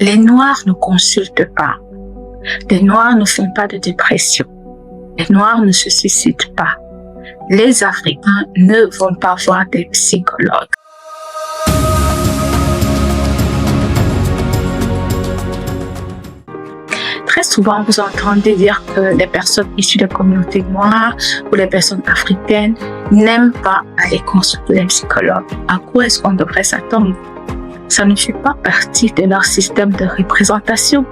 Les Noirs ne consultent pas. Les Noirs ne font pas de dépression. Les Noirs ne se suicident pas. Les Africains ne vont pas voir des psychologues. Très souvent, vous entendez dire que les personnes issues des communautés noires ou les personnes africaines n'aiment pas aller consulter les psychologues. À quoi est-ce qu'on devrait s'attendre? Ça ne fait pas partie de leur système de représentation.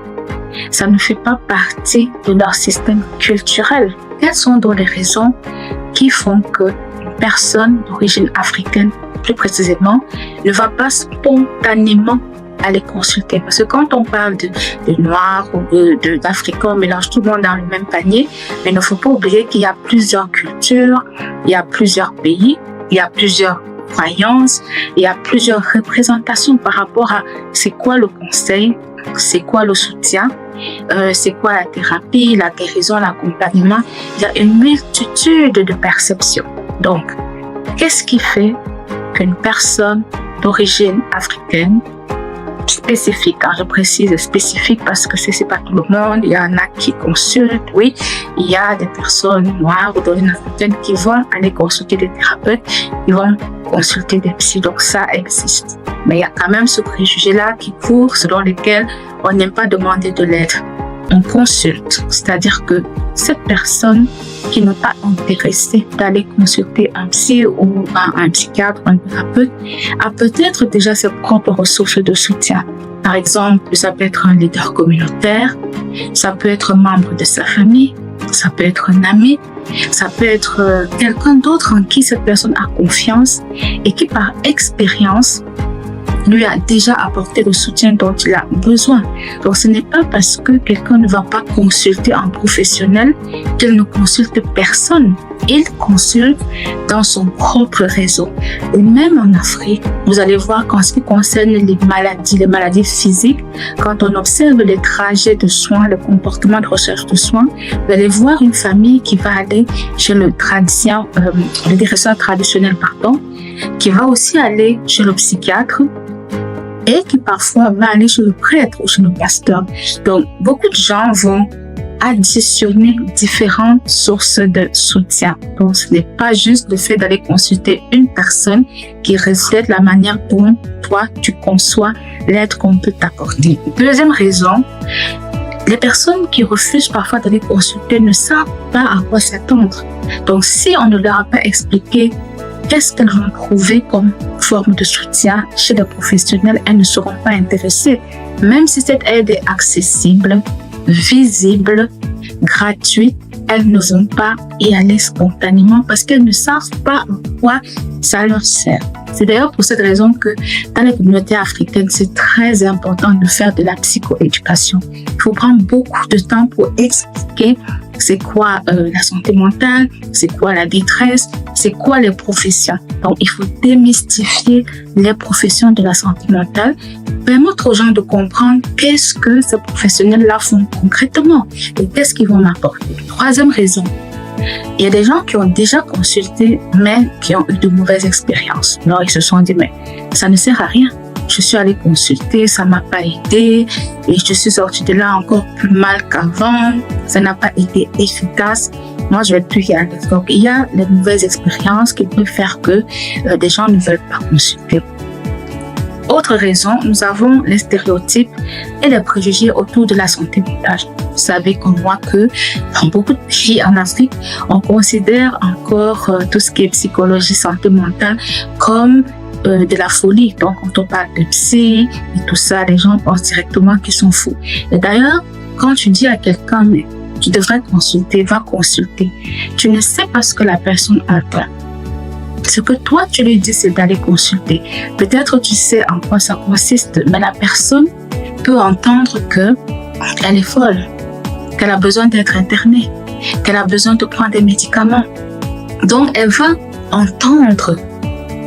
Ça ne fait pas partie de leur système culturel. Quelles sont donc les raisons qui font qu'une personne d'origine africaine, plus précisément, ne va pas spontanément aller consulter? Parce que quand on parle de Noirs ou d'Africains, on mélange tout le monde dans le même panier, mais il ne faut pas oublier qu'il y a plusieurs cultures, il y a plusieurs pays, il y a plusieurs croyances, il y a plusieurs représentations par rapport à c'est quoi le conseil, c'est quoi le soutien, c'est quoi la thérapie, la guérison, l'accompagnement. Il y a une multitude de perceptions. Donc, qu'est-ce qui fait qu'une personne d'origine africaine spécifique, je précise spécifique parce que c'est pas tout le monde, il y en a qui consultent, oui, il y a des personnes noires ou d'origine africaine qui vont aller consulter des thérapeutes, qui vont consulter des psys, donc ça existe. Mais il y a quand même ce préjugé-là qui court, selon lequel on n'aime pas demander de l'aide. On consulte, c'est-à-dire que cette personne qui n'est pas intéressée d'aller consulter un psy ou un psychiatre ou un thérapeute a peut-être déjà ses propres ressources de soutien. Par exemple, ça peut être un leader communautaire, ça peut être un membre de sa famille, ça peut être un ami, ça peut être quelqu'un d'autre en qui cette personne a confiance et qui par expérience lui a déjà apporté le soutien dont il a besoin. Donc ce n'est pas parce que quelqu'un ne va pas consulter un professionnel qu'il ne consulte personne. Il consulte dans son propre réseau. Et même en Afrique, vous allez voir qu'en ce qui concerne les maladies physiques, quand on observe les trajets de soins, le comportement de recherche de soins, vous allez voir une famille qui va aller chez le guérisseur traditionnel, qui va aussi aller chez le psychiatre, et qui parfois va aller chez le prêtre ou chez le pasteur. Donc, beaucoup de gens vont additionner différentes sources de soutien. Donc, ce n'est pas juste le fait d'aller consulter une personne qui reflète la manière dont toi, tu conçois l'aide qu'on peut t'apporter. Deuxième raison, les personnes qui refusent parfois d'aller consulter ne savent pas à quoi s'attendre. Donc, si on ne leur a pas expliqué qu'est-ce qu'elles vont trouver comme forme de soutien chez les professionnels, elles ne seront pas intéressées. Même si cette aide est accessible, visible, gratuite, elles ne vont pas y aller spontanément parce qu'elles ne savent pas à quoi ça leur sert. C'est d'ailleurs pour cette raison que dans les communautés africaines, c'est très important de faire de la psychoéducation. Il faut prendre beaucoup de temps pour expliquer c'est quoi la santé mentale, c'est quoi la détresse, c'est quoi les professions. Donc, il faut démystifier les professions de la santé mentale, permettre aux gens de comprendre qu'est-ce que ces professionnels-là font concrètement et qu'est-ce qu'ils vont m'apporter. Troisième raison, il y a des gens qui ont déjà consulté, mais qui ont eu de mauvaises expériences. Alors, ils se sont dit, mais ça ne sert à rien. Je suis allée consulter, ça m'a pas aidé et je suis sortie de là encore plus mal qu'avant. Ça n'a pas été efficace. Moi, je vais plus y aller. Donc, il y a les mauvaises expériences qui peuvent faire que des gens ne veulent pas consulter. Autre raison, nous avons les stéréotypes et les préjugés autour de la santé mentale. Vous savez comme moi que dans beaucoup de pays en Afrique, on considère encore tout ce qui est psychologie, santé mentale comme de la folie. Donc, quand on parle de psy et tout ça, les gens pensent directement qu'ils sont fous. Et d'ailleurs, quand tu dis à quelqu'un, mais tu devrais consulter, va consulter, tu ne sais pas ce que la personne a peur. Ce que toi, tu lui dis, c'est d'aller consulter. Peut-être tu sais en quoi ça consiste, mais la personne peut entendre qu'elle est folle, qu'elle a besoin d'être internée, qu'elle a besoin de prendre des médicaments. Donc, elle va entendre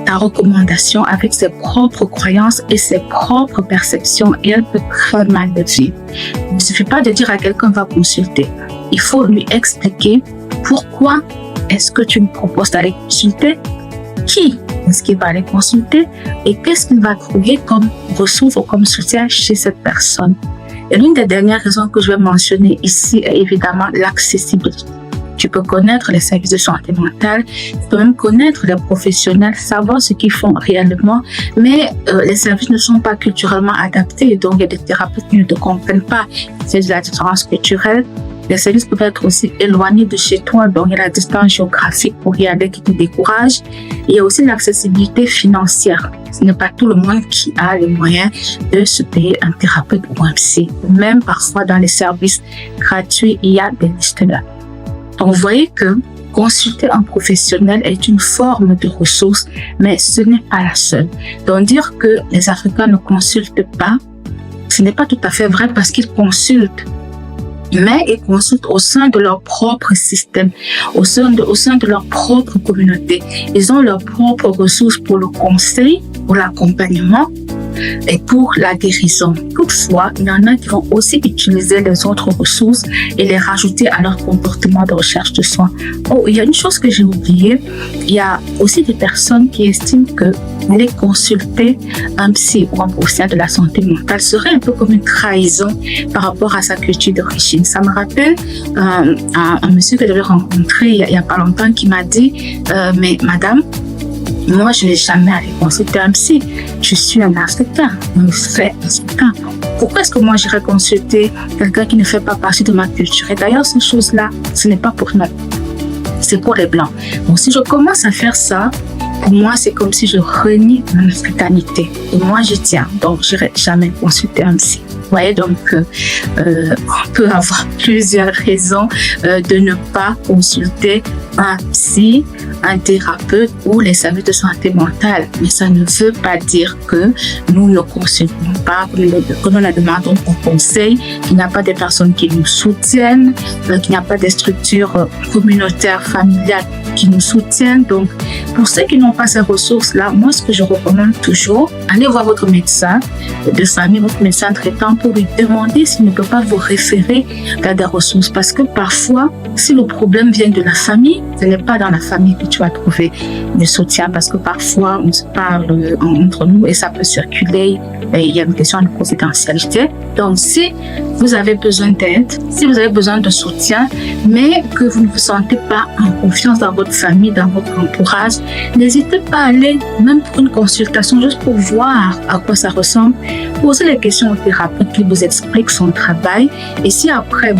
ta recommandation avec ses propres croyances et ses propres perceptions et elle peut très mal le vivre. Il ne suffit pas de dire à quelqu'un va consulter. Il faut lui expliquer pourquoi est-ce que tu me proposes d'aller consulter, qui est-ce qu'il va aller consulter et qu'est-ce qu'il va trouver comme ressources ou comme soutien chez cette personne. Et l'une des dernières raisons que je vais mentionner ici est évidemment l'accessibilité. Tu peux connaître les services de santé mentale, tu peux même connaître les professionnels, savoir ce qu'ils font réellement, mais les services ne sont pas culturellement adaptés, donc il y a des thérapeutes qui ne te comprennent pas. C'est de la différence culturelle. Les services peuvent être aussi éloignés de chez toi, donc il y a la distance géographique pour y aller qui te décourage. Il y a aussi l'accessibilité financière. Ce n'est pas tout le monde qui a les moyens de se payer un thérapeute ou un psy. Même parfois dans les services gratuits, il y a des listes là. Donc, vous voyez que consulter un professionnel est une forme de ressource, mais ce n'est pas la seule. Donc, dire que les Africains ne consultent pas, ce n'est pas tout à fait vrai parce qu'ils consultent. Mais ils consultent au sein de leur propre système, au sein de leur propre communauté. Ils ont leurs propres ressources pour le conseil, pour l'accompagnement et pour la guérison. Toutefois, il y en a qui vont aussi utiliser les autres ressources et les rajouter à leur comportement de recherche de soins. Oh, il y a une chose que j'ai oubliée. Il y a aussi des personnes qui estiment que aller consulter un psy ou un professionnel de la santé mentale serait un peu comme une trahison par rapport à sa culture d'origine. Ça me rappelle un monsieur que j'avais rencontré il y a pas longtemps qui m'a dit mais madame, moi, je n'ai jamais allé consulter un psy. Je suis un Africain, un vrai Africain. Pourquoi est-ce que moi j'irais consulter quelqu'un qui ne fait pas partie de ma culture? Et d'ailleurs, ces choses-là, ce n'est pas pour nous. C'est pour les Blancs. Donc, si je commence à faire ça, pour moi, c'est comme si je renie mon africanité. Et moi, j'y tiens. Donc, je n'irai jamais consulter un psy. Vous voyez, donc, on peut avoir plusieurs raisons de ne pas consulter un psy, un thérapeute ou les services de santé mentale. Mais ça ne veut pas dire que nous ne consultons pas, que nous ne demandons pas conseil, qu'il n'y a pas de personnes qui nous soutiennent, qu'il n'y a pas de structures communautaires, familiales qui nous soutiennent. Donc, pour ceux qui n'ont pas ces ressources-là, moi, ce que je recommande toujours, allez voir votre médecin de famille, votre médecin traitant pour lui demander s'il ne peut pas vous référer vers des ressources. Parce que parfois, si le problème vient de la famille, ce n'est pas dans la famille que tu vas trouver le soutien parce que parfois, on se parle entre nous et ça peut circuler et il y a une question de confidentialité. Donc, si vous avez besoin d'aide, si vous avez besoin de soutien, mais que vous ne vous sentez pas en confiance dans votre famille, dans votre entourage, n'hésitez pas à aller, même pour une consultation, juste pour voir à quoi ça ressemble. Posez les questions au thérapeute qui vous explique son travail. Et si après,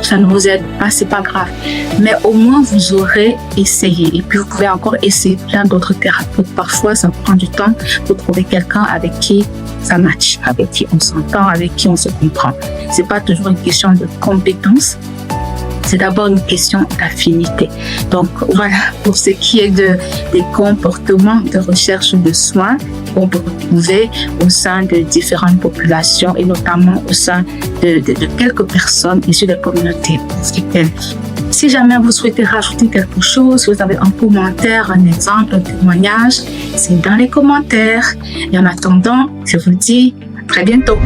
ça ne vous aide pas, c'est pas grave. Mais au moins, vous aurez essayé. Et puis, vous pouvez encore essayer plein d'autres thérapeutes. Parfois, ça prend du temps pour trouver quelqu'un avec qui ça match, avec qui on s'entend, avec qui on se comprend. C'est pas toujours une question de compétence. C'est d'abord une question d'affinité. Donc, voilà, pour ce qui est des comportements de recherche de soins qu'on peut retrouver au sein de différentes populations et notamment au sein de quelques personnes issues des communautés africaines. Si jamais vous souhaitez rajouter quelque chose, vous avez un commentaire, un exemple, un témoignage, c'est dans les commentaires. Et en attendant, je vous dis à très bientôt.